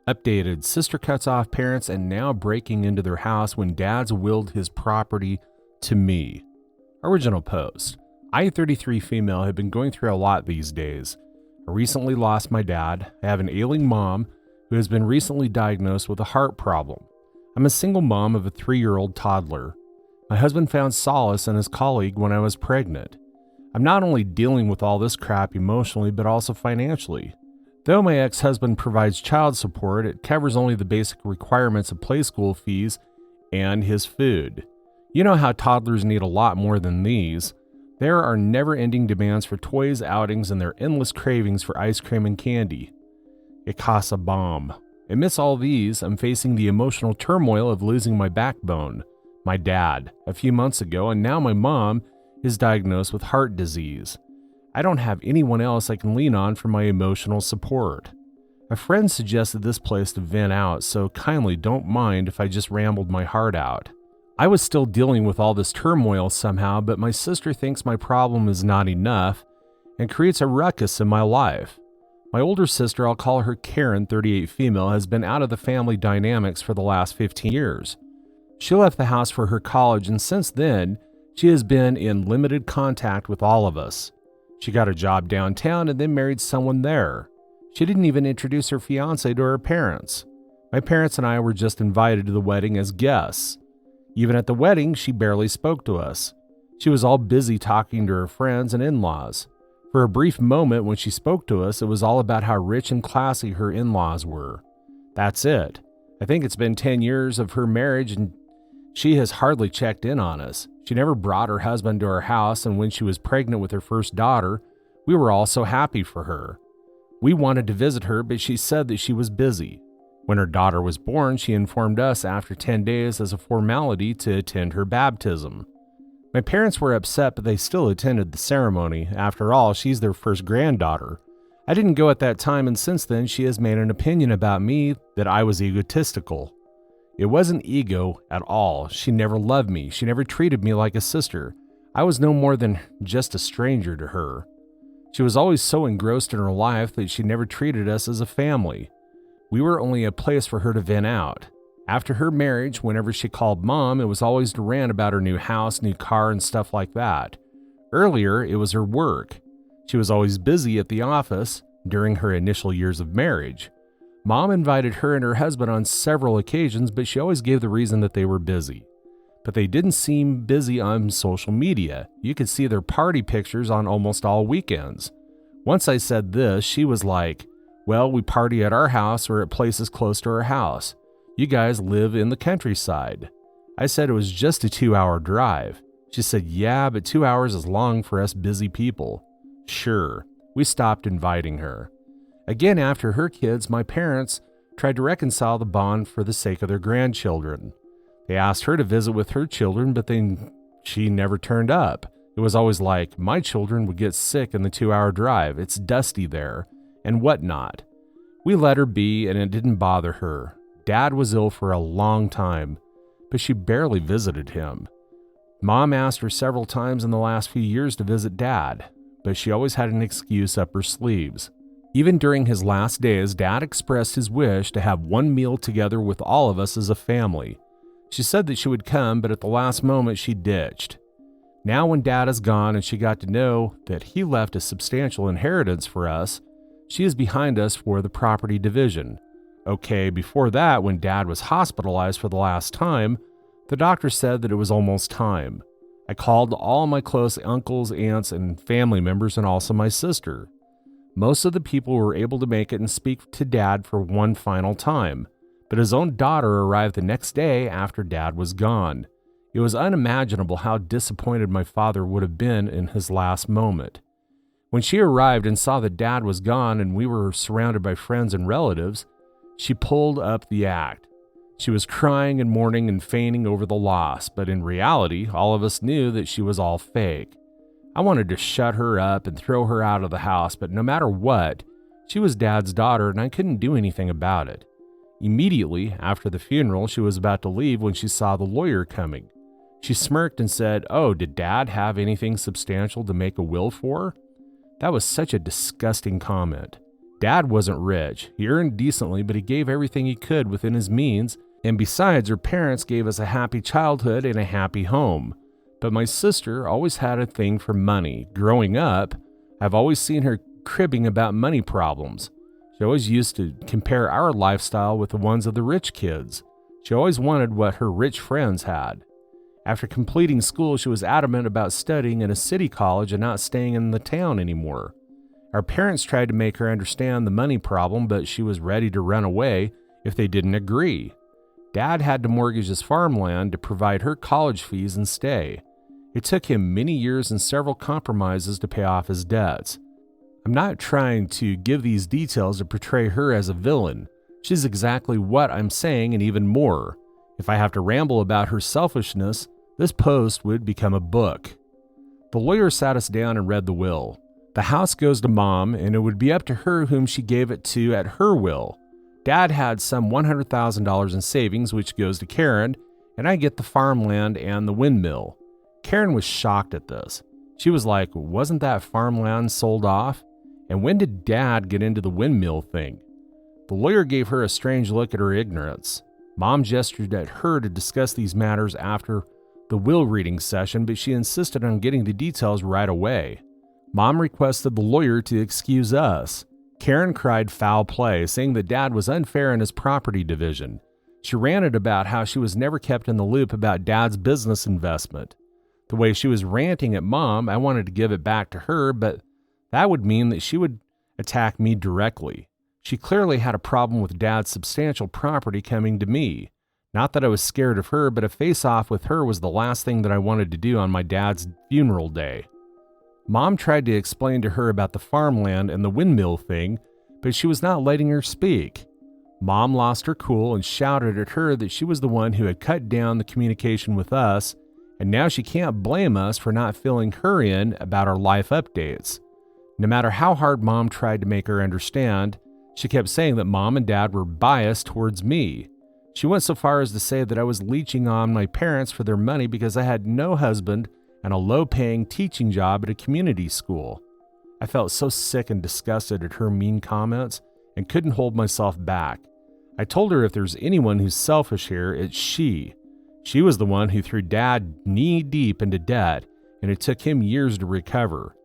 Updated, sister cuts off parents and now breaking into their house when dad's willed his property to me. Original post. I, 33 female, have been going through a lot these days. I recently lost my dad. I have an ailing mom who has been recently diagnosed with a heart problem. I'm a single mom of a 3-year-old toddler. My husband found solace in his colleague when I was pregnant. I'm not only dealing with all this crap emotionally, but also financially. Though my ex-husband provides child support, it covers only the basic requirements of play school fees and his food. You know how toddlers need a lot more than these. There are never-ending demands for toys, outings, and their endless cravings for ice cream and candy. It costs a bomb. Amidst all these, I'm facing the emotional turmoil of losing my backbone, my dad, a few months ago, and now my mom is diagnosed with heart disease. I don't have anyone else I can lean on for my emotional support. A friend suggested this place to vent out, so kindly don't mind if I just rambled my heart out. I was still dealing with all this turmoil somehow, but my sister thinks my problem is not enough and creates a ruckus in my life. My older sister, I'll call her Karen, 38 female, has been out of the family dynamics for the last 15 years. She left the house for her college, and since then, she has been in limited contact with all of us. She got a job downtown and then married someone there. She didn't even introduce her fiancé to her parents. My parents and I were just invited to the wedding as guests. Even at the wedding, she barely spoke to us. She was all busy talking to her friends and in-laws. For a brief moment when she spoke to us, it was all about how rich and classy her in-laws were. That's it. I think it's been 10 years of her marriage and she has hardly checked in on us. She never brought her husband to our house, and when she was pregnant with her first daughter, we were all so happy for her. We wanted to visit her, but she said that she was busy. When her daughter was born, she informed us after 10 days as a formality to attend her baptism. My parents were upset, but they still attended the ceremony. After all, she's their first granddaughter. I didn't go at that time, and since then, she has made an opinion about me that I was egotistical. It wasn't ego at all. She never loved me. She never treated me like a sister. I was no more than just a stranger to her. She was always so engrossed in her life that she never treated us as a family. We were only a place for her to vent out. After her marriage, whenever she called Mom, it was always to rant about her new house, new car, and stuff like that. Earlier, it was her work. She was always busy at the office during her initial years of marriage. Mom invited her and her husband on several occasions, but she always gave the reason that they were busy. But they didn't seem busy on social media. You could see their party pictures on almost all weekends. Once I said this, she was like, "Well, we party at our house or at places close to our house. You guys live in the countryside." I said it was just a 2-hour drive. She said, "Yeah, but 2 hours is long for us busy people." Sure, we stopped inviting her. Again, after her kids, my parents tried to reconcile the bond for the sake of their grandchildren. They asked her to visit with her children, but then she never turned up. It was always like, my children would get sick in the 2-hour drive. It's dusty there, and whatnot. We let her be, and it didn't bother her. Dad was ill for a long time, but she barely visited him. Mom asked her several times in the last few years to visit Dad, but she always had an excuse up her sleeves. Even during his last days, Dad expressed his wish to have one meal together with all of us as a family. She said that she would come, but at the last moment she ditched. Now when Dad is gone and she got to know that he left a substantial inheritance for us, she is behind us for the property division. Okay, before that, when Dad was hospitalized for the last time, the doctor said that it was almost time. I called all my close uncles, aunts, and family members, and also my sister. Most of the people were able to make it and speak to Dad for one final time, but his own daughter arrived the next day after Dad was gone. It was unimaginable how disappointed my father would have been in his last moment. When she arrived and saw that Dad was gone and we were surrounded by friends and relatives, she pulled up the act. She was crying and mourning and fainting over the loss, but in reality, all of us knew that she was all fake. I wanted to shut her up and throw her out of the house, but no matter what, she was Dad's daughter and I couldn't do anything about it. Immediately after the funeral, she was about to leave when she saw the lawyer coming. She smirked and said, "Oh, did Dad have anything substantial to make a will for?" That was such a disgusting comment. Dad wasn't rich. He earned decently, but he gave everything he could within his means, and besides, her parents gave us a happy childhood and a happy home. But my sister always had a thing for money. Growing up, I've always seen her cribbing about money problems. She always used to compare our lifestyle with the ones of the rich kids. She always wanted what her rich friends had. After completing school, she was adamant about studying in a city college and not staying in the town anymore. Our parents tried to make her understand the money problem, but she was ready to run away if they didn't agree. Dad had to mortgage his farmland to provide her college fees and stay. It took him many years and several compromises to pay off his debts. I'm not trying to give these details to portray her as a villain. She's exactly what I'm saying and even more. If I have to ramble about her selfishness, this post would become a book. The lawyer sat us down and read the will. The house goes to Mom, and it would be up to her whom she gave it to at her will. Dad had some $100,000 in savings, which goes to Karen, and I get the farmland and the windmill. Karen was shocked at this. She was like, wasn't that farmland sold off? And when did Dad get into the windmill thing? The lawyer gave her a strange look at her ignorance. Mom gestured at her to discuss these matters after the will reading session, but she insisted on getting the details right away. Mom requested the lawyer to excuse us. Karen cried foul play, saying that Dad was unfair in his property division. She ranted about how she was never kept in the loop about Dad's business investment. The way she was ranting at Mom, I wanted to give it back to her, but that would mean that she would attack me directly. She clearly had a problem with Dad's substantial property coming to me. Not that I was scared of her, but a face-off with her was the last thing that I wanted to do on my dad's funeral day. Mom tried to explain to her about the farmland and the windmill thing, but she was not letting her speak. Mom lost her cool and shouted at her that she was the one who had cut down the communication with us, and now she can't blame us for not filling her in about our life updates. No matter how hard Mom tried to make her understand, she kept saying that Mom and Dad were biased towards me. She went so far as to say that I was leeching on my parents for their money because I had no husband and a low-paying teaching job at a community school. I felt so sick and disgusted at her mean comments and couldn't hold myself back. I told her if there's anyone who's selfish here, it's she. She was the one who threw Dad knee-deep into debt, and it took him years to recover.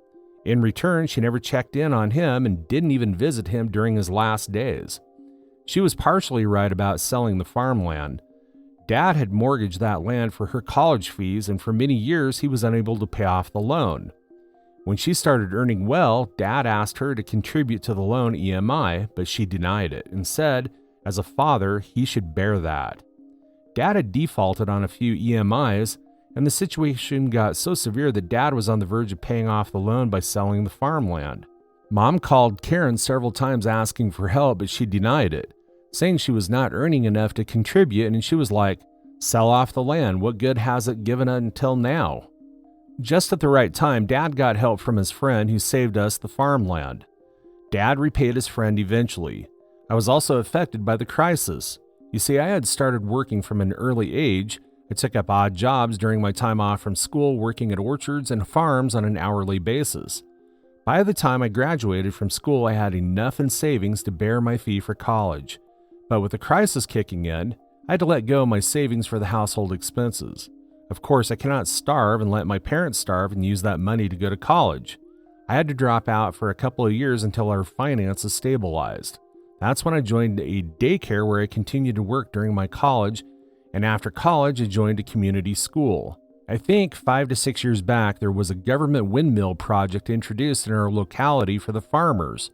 In return, she never checked in on him and didn't even visit him during his last days. She was partially right about selling the farmland. Dad had mortgaged that land for her college fees, and for many years he was unable to pay off the loan. When she started earning well, Dad asked her to contribute to the loan EMI, but she denied it and said, as a father, he should bear that. Dad had defaulted on a few EMIs, and the situation got so severe that Dad was on the verge of paying off the loan by selling the farmland. Mom called Karen several times asking for help, but she denied it, saying she was not earning enough to contribute, and she was like, sell off the land, what good has it given until now? Just at the right time, Dad got help from his friend who saved us the farmland. Dad repaid his friend eventually. I was also affected by the crisis. You see, I had started working from an early age. I took up odd jobs during my time off from school, working at orchards and farms on an hourly basis. By the time I graduated from school, I had enough in savings to bear my fee for college. But with the crisis kicking in, I had to let go of my savings for the household expenses. Of course, I cannot starve and let my parents starve and use that money to go to college. I had to drop out for a couple of years until our finances stabilized. That's when I joined a daycare where I continued to work during my college, and after college, I joined a community school. I think 5 to 6 years back, there was a government windmill project introduced in our locality for the farmers.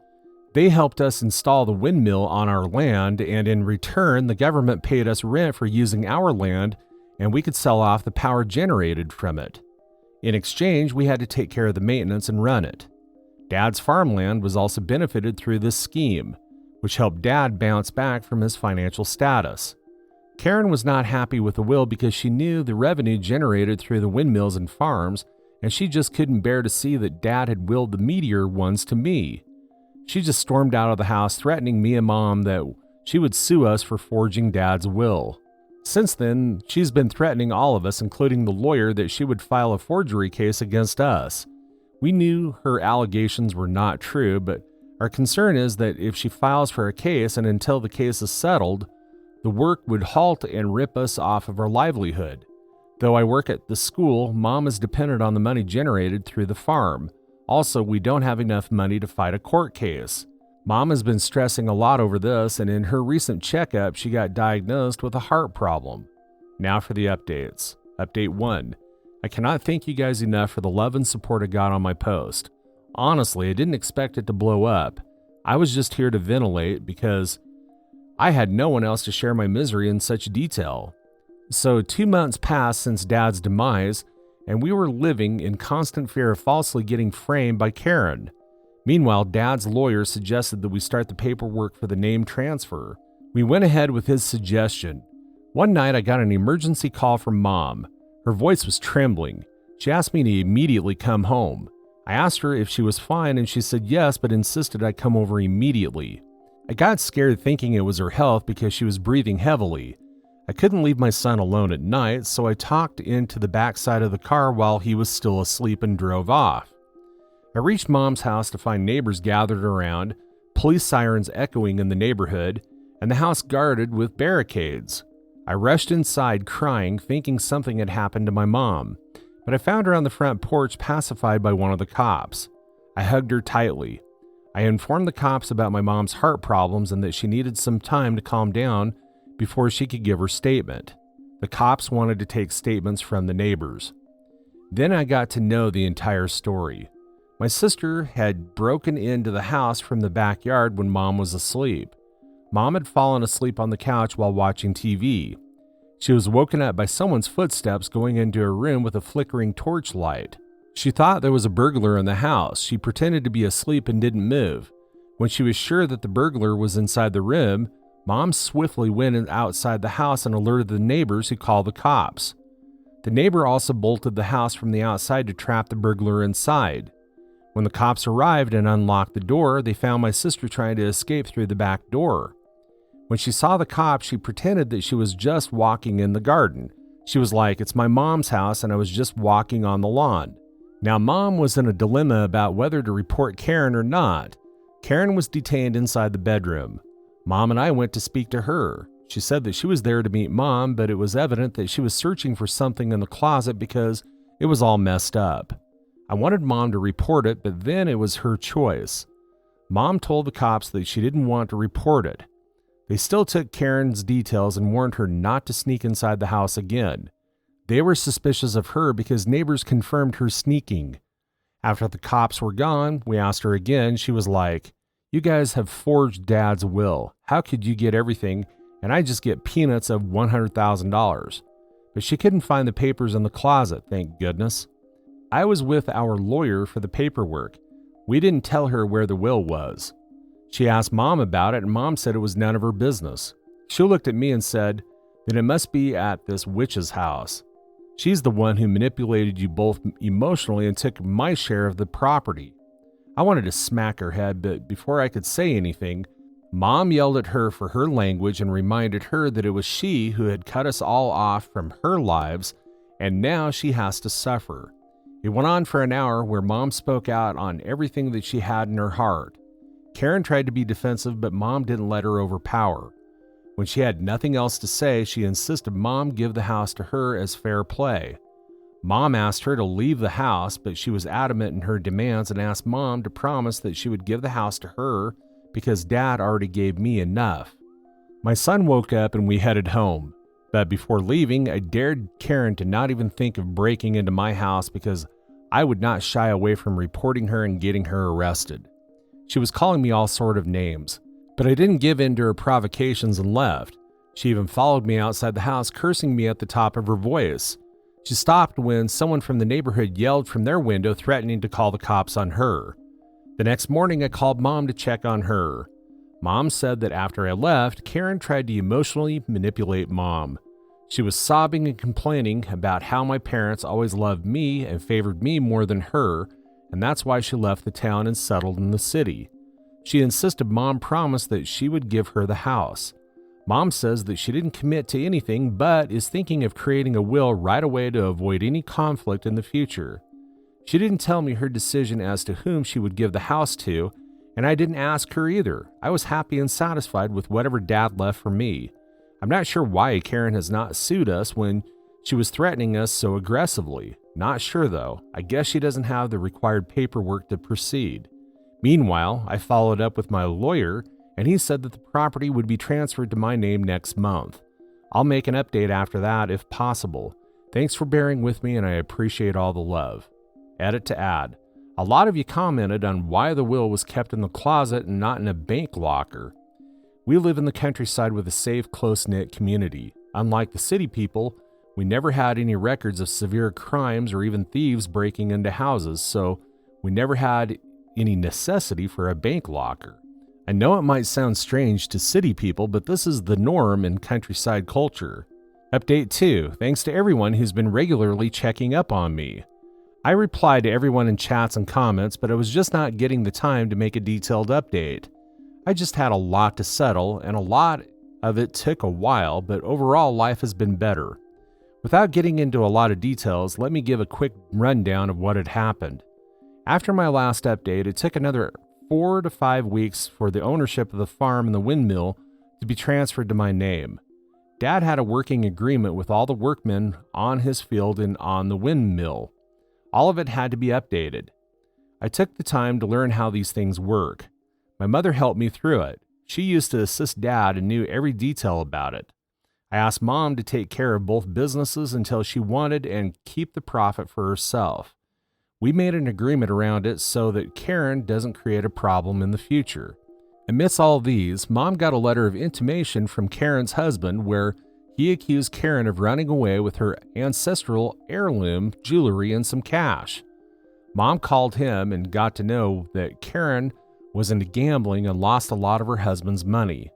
They helped us install the windmill on our land, and in return, the government paid us rent for using our land, and we could sell off the power generated from it. In exchange, we had to take care of the maintenance and run it. Dad's farmland was also benefited through this scheme, which helped Dad bounce back from his financial status. Karen was not happy with the will because she knew the revenue generated through the windmills and farms, and she just couldn't bear to see that Dad had willed the meatier ones to me. She just stormed out of the house, threatening me and Mom that she would sue us for forging Dad's will. Since then, she's been threatening all of us, including the lawyer, that she would file a forgery case against us. We knew her allegations were not true, but Our concern is that if she files for a case and until the case is settled, the work would halt and rip us off of our livelihood. Though I work at the school, Mom is dependent on the money generated through the farm. Also, we don't have enough money to fight a court case. Mom has been stressing a lot over this, and in her recent checkup, she got diagnosed with a heart problem. Now for the updates. Update 1. I cannot thank you guys enough for the love and support I got on my post. Honestly, I didn't expect it to blow up. I was just here to ventilate because I had no one else to share my misery in such detail. So 2 months passed since Dad's demise, and we were living in constant fear of falsely getting framed by Karen. Meanwhile, Dad's lawyer suggested that we start the paperwork for the name transfer. We went ahead with his suggestion. One night I got an emergency call from Mom. Her voice was trembling. She asked me to immediately come home. I asked her if she was fine and she said yes, but insisted I come over immediately. I got scared thinking it was her health because she was breathing heavily. I couldn't leave my son alone at night, so I talked into the back side of the car while he was still asleep and drove off. I reached Mom's house to find neighbors gathered around, police sirens echoing in the neighborhood, and the house guarded with barricades. I rushed inside crying, thinking something had happened to my mom, but I found her on the front porch pacified by one of the cops. I hugged her tightly. I informed the cops about my mom's heart problems and that she needed some time to calm down before she could give her statement. The cops wanted to take statements from the neighbors. Then I got to know the entire story. My sister had broken into the house from the backyard when Mom was asleep. Mom had fallen asleep on the couch while watching TV. She was woken up by someone's footsteps going into her room with a flickering torchlight. She thought there was a burglar in the house. She pretended to be asleep and didn't move. When she was sure that the burglar was inside the room, Mom swiftly went outside the house and alerted the neighbors, who called the cops. The neighbor also bolted the house from the outside to trap the burglar inside. When the cops arrived and unlocked the door, they found my sister trying to escape through the back door. When she saw the cops, she pretended that she was just walking in the garden. She was like, "It's my mom's house and I was just walking on the lawn." Now, Mom was in a dilemma about whether to report Karen or not. Karen was detained inside the bedroom. Mom and I went to speak to her. She said that she was there to meet Mom, but it was evident that she was searching for something in the closet because it was all messed up. I wanted Mom to report it, but then it was her choice. Mom told the cops that she didn't want to report it. They still took Karen's details and warned her not to sneak inside the house again. They were suspicious of her because neighbors confirmed her sneaking. After the cops were gone, we asked her again. She was like, "You guys have forged Dad's will. How could you get everything and I just get peanuts of $100,000? But she couldn't find the papers in the closet, thank goodness. I was with our lawyer for the paperwork. We didn't tell her where the will was. She asked Mom about it, and Mom said it was none of her business. She looked at me and said that it must be at this witch's house. She's the one who manipulated you both emotionally and took my share of the property." I wanted to smack her head, but before I could say anything, Mom yelled at her for her language and reminded her that it was she who had cut us all off from her lives, and now she has to suffer. It went on for an hour where Mom spoke out on everything that she had in her heart. Karen tried to be defensive, but Mom didn't let her overpower. When she had nothing else to say, she insisted Mom give the house to her as fair play. Mom asked her to leave the house, but she was adamant in her demands and asked Mom to promise that she would give the house to her because Dad already gave me enough. My son woke up and we headed home. But before leaving, I dared Karen to not even think of breaking into my house because I would not shy away from reporting her and getting her arrested. She was calling me all sort of names, but I didn't give in to her provocations and left. She even followed me outside the house, cursing me at the top of her voice. She stopped when someone from the neighborhood yelled from their window, threatening to call the cops on her. The next morning, I called Mom to check on her. Mom said that after I left, Karen tried to emotionally manipulate Mom. She was sobbing and complaining about how my parents always loved me and favored me more than her, and that's why she left the town and settled in the city. She insisted Mom promise that she would give her the house. Mom says that she didn't commit to anything, but is thinking of creating a will right away to avoid any conflict in the future. She didn't tell me her decision as to whom she would give the house to, And I didn't ask her either. I was happy and satisfied with whatever Dad left for me. I'm not sure why Karen has not sued us when she was threatening us so aggressively. Not sure though. I guess she doesn't have the required paperwork to proceed. Meanwhile, I followed up with my lawyer and he said that the property would be transferred to my name next month. I'll make an update after that if possible. Thanks for bearing with me and I appreciate all the love. Edit to add. A lot of you commented on why the will was kept in the closet and not in a bank locker. We live in the countryside with a safe, close-knit community. Unlike the city people, we never had any records of severe crimes or even thieves breaking into houses, so we never had any necessity for a bank locker. I know it might sound strange to city people, but this is the norm in countryside culture. Update 2. Thanks to everyone who's been regularly checking up on me. I replied to everyone in chats and comments, but I was just not getting the time to make a detailed update. I just had a lot to settle, and a lot of it took a while, but overall life has been better. Without getting into a lot of details, let me give a quick rundown of what had happened. After my last update, it took another 4 to 5 weeks for the ownership of the farm and the windmill to be transferred to my name. Dad had a working agreement with all the workmen on his field and on the windmill. All of it had to be updated. I took the time to learn how these things work. My mother helped me through it. She used to assist Dad and knew every detail about it. I asked Mom to take care of both businesses until she wanted and keep the profit for herself. We made an agreement around it so that Karen doesn't create a problem in the future. Amidst all these, Mom got a letter of intimation from Karen's husband where he accused Karen of running away with her ancestral heirloom jewelry and some cash. Mom called him and got to know that Karen was into gambling and lost a lot of her husband's money.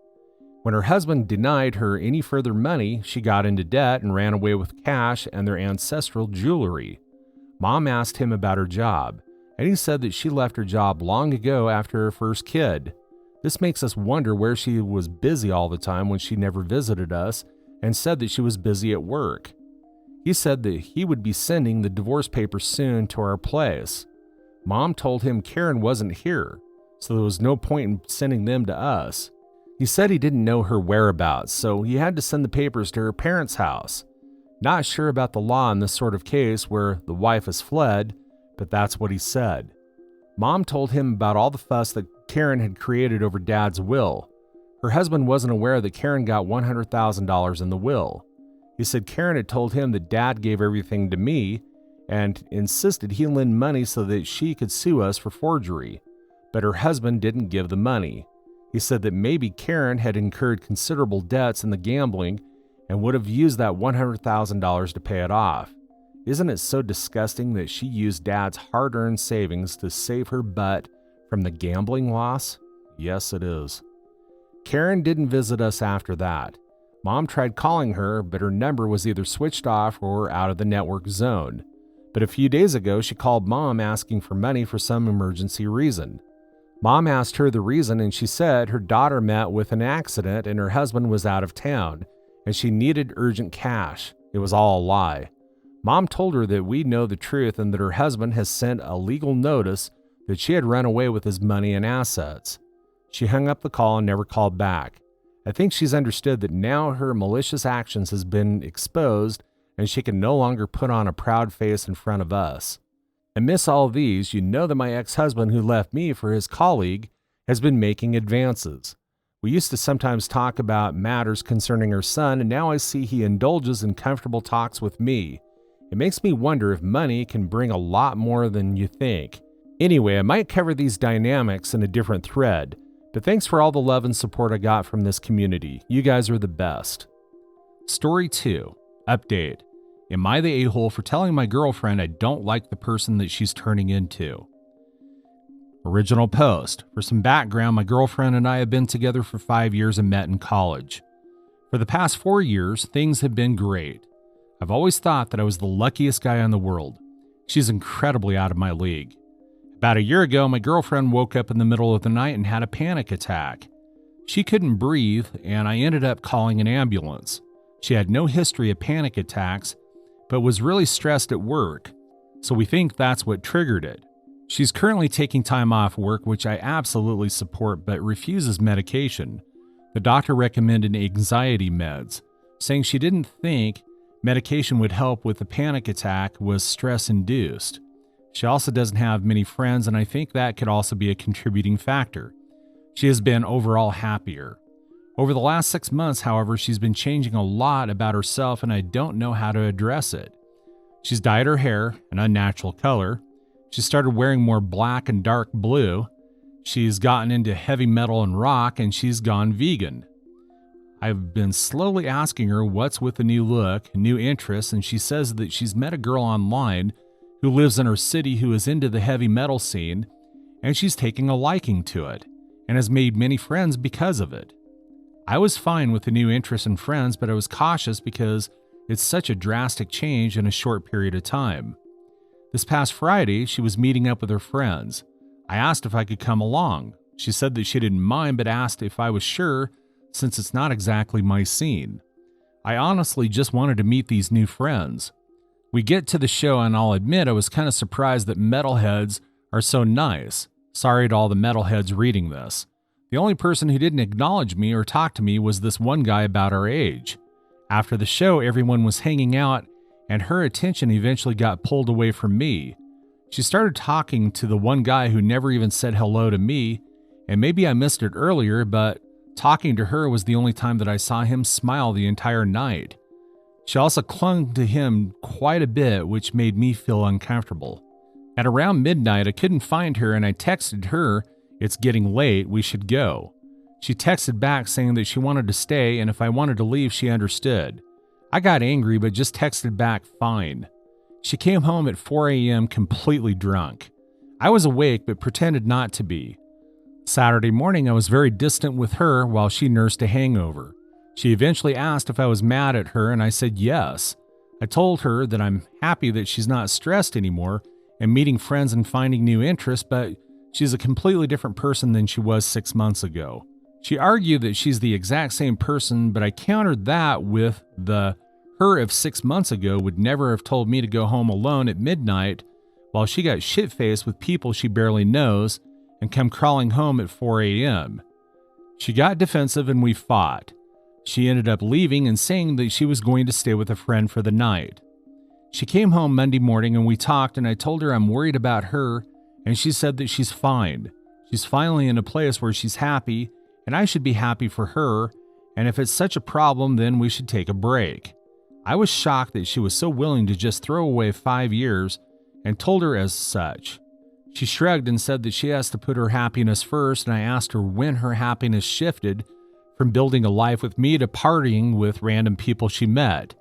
When her husband denied her any further money, she got into debt and ran away with cash and their ancestral jewelry. Mom asked him about her job, and he said that she left her job long ago after her first kid. This makes us wonder where she was busy all the time when she never visited us, and said that she was busy at work. He said that he would be sending the divorce papers soon to our place. Mom told him Karen wasn't here, so there was no point in sending them to us. He said he didn't know her whereabouts, so he had to send the papers to her parents' house. Not sure about the law in this sort of case where the wife has fled, but that's what he said. Mom told him about all the fuss that Karen had created over Dad's will. Her husband wasn't aware that Karen got $100,000 in the will. He said Karen had told him that Dad gave everything to me and insisted he lend money so that she could sue us for forgery, but her husband didn't give the money. He said that maybe Karen had incurred considerable debts in the gambling and would have used that $100,000 to pay it off. Isn't it so disgusting that she used Dad's hard-earned savings to save her butt from the gambling loss? Yes, it is. Karen didn't visit us after that. Mom tried calling her, but her number was either switched off or out of the network zone. But a few days ago, she called Mom asking for money for some emergency reason. Mom asked her the reason, and she said her daughter met with an accident and her husband was out of town, and she needed urgent cash. It was all a lie. Mom told her that we know the truth and that her husband has sent a legal notice that she had run away with his money and assets. She hung up the call and never called back. I think she's understood that now her malicious actions has been exposed and she can no longer put on a proud face in front of us. Amidst all these, you know that my ex-husband who left me for his colleague has been making advances. We used to sometimes talk about matters concerning her son, and now I see he indulges in comfortable talks with me. It makes me wonder if money can bring a lot more than you think. Anyway, I might cover these dynamics in a different thread, but thanks for all the love and support I got from this community. You guys are the best. Story 2. Update. Am I the a-hole for telling my girlfriend I don't like the person that she's turning into? Original post. For some background, my girlfriend and I have been together for 5 years and met in college. For the past 4 years, things have been great. I've always thought that I was the luckiest guy in the world. She's incredibly out of my league. About a year ago, my girlfriend woke up in the middle of the night and had a panic attack. She couldn't breathe, and I ended up calling an ambulance. She had no history of panic attacks, but was really stressed at work, so we think that's what triggered it. She's currently taking time off work, which I absolutely support, but refuses medication. The doctor recommended anxiety meds, saying she didn't think medication would help with the panic attack was stress-induced. She also doesn't have many friends, and I think that could also be a contributing factor. She has been overall happier. Over the last 6 months, however, she's been changing a lot about herself, and I don't know how to address it. She's dyed her hair an unnatural color. She started wearing more black and dark blue. She's gotten into heavy metal and rock, and she's gone vegan. I've been slowly asking her what's with the new look, new interests, and she says that she's met a girl online who lives in her city who is into the heavy metal scene, and she's taking a liking to it, and has made many friends because of it. I was fine with the new interest and friends, but I was cautious because it's such a drastic change in a short period of time. This past Friday, she was meeting up with her friends. I asked if I could come along. She said that she didn't mind, but asked if I was sure, since it's not exactly my scene. I honestly just wanted to meet these new friends. We get to the show, and I'll admit I was kind of surprised that metalheads are so nice. Sorry to all the metalheads reading this. The only person who didn't acknowledge me or talk to me was this one guy about our age. After the show, everyone was hanging out, and her attention eventually got pulled away from me. She started talking to the one guy who never even said hello to me, and maybe I missed it earlier, but talking to her was the only time that I saw him smile the entire night. She also clung to him quite a bit, which made me feel uncomfortable. At around midnight, I couldn't find her, and I texted her, "It's getting late, we should go." She texted back saying that she wanted to stay, and if I wanted to leave, she understood. I got angry, but just texted back, "Fine." She came home at 4 a.m. completely drunk. I was awake, but pretended not to be. Saturday morning, I was very distant with her while she nursed a hangover. She eventually asked if I was mad at her, and I said yes. I told her that I'm happy that she's not stressed anymore and meeting friends and finding new interests, but she's a completely different person than she was 6 months ago. She argued that she's the exact same person, but I countered that with her of 6 months ago would never have told me to go home alone at midnight while she got shit-faced with people she barely knows and come crawling home at 4 a.m. She got defensive and we fought. She ended up leaving and saying that she was going to stay with a friend for the night. She came home Monday morning and we talked, and I told her I'm worried about her, and she said that she's fine. She's finally in a place where she's happy, and I should be happy for her, and if it's such a problem, then we should take a break. I was shocked that she was so willing to just throw away 5 years and told her as such. She shrugged and said that she has to put her happiness first, and I asked her when her happiness shifted from building a life with me to partying with random people she met.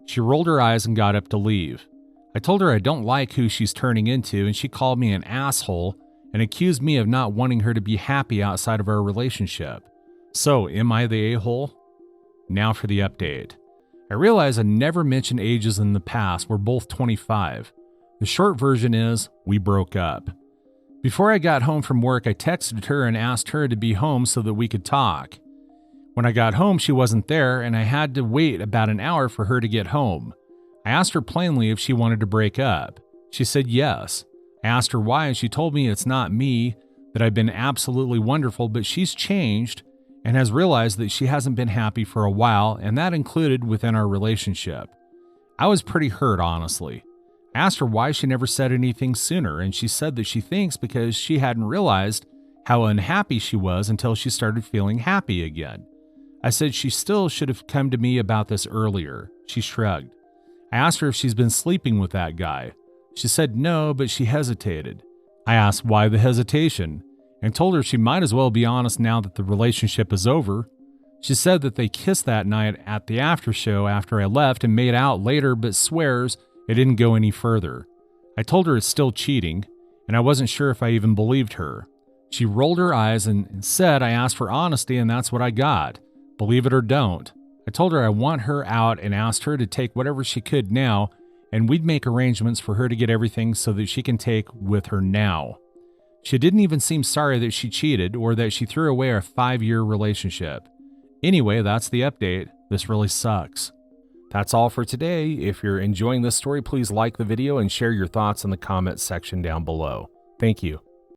She rolled her eyes and got up to leave. I told her I don't like who she's turning into, and she called me an asshole and accused me of not wanting her to be happy outside of our relationship. So, am I the a-hole? Now for the update. I realize I never mentioned ages in the past. We're both 25. The short version is, we broke up. Before I got home from work, I texted her and asked her to be home so that we could talk. When I got home, she wasn't there, and I had to wait about an hour for her to get home. I asked her plainly if she wanted to break up. She said yes. I asked her why, and she told me it's not me, that I've been absolutely wonderful, but she's changed and has realized that she hasn't been happy for a while, and that included within our relationship. I was pretty hurt, honestly. I asked her why she never said anything sooner, and she said that she thinks because she hadn't realized how unhappy she was until she started feeling happy again. I said she still should have come to me about this earlier. She shrugged. I asked her if she's been sleeping with that guy. She said no, but she hesitated. I asked why the hesitation, and told her she might as well be honest now that the relationship is over. She said that they kissed that night at the after show after I left and made out later, but swears it didn't go any further. I told her it's still cheating, and I wasn't sure if I even believed her. She rolled her eyes and said I asked for honesty, and that's what I got. Believe it or don't. I told her I want her out and asked her to take whatever she could now, and we'd make arrangements for her to get everything so that she can take with her now. She didn't even seem sorry that she cheated or that she threw away our 5-year relationship. Anyway, that's the update. This really sucks. That's all for today. If you're enjoying this story, please like the video and share your thoughts in the comments section down below. Thank you.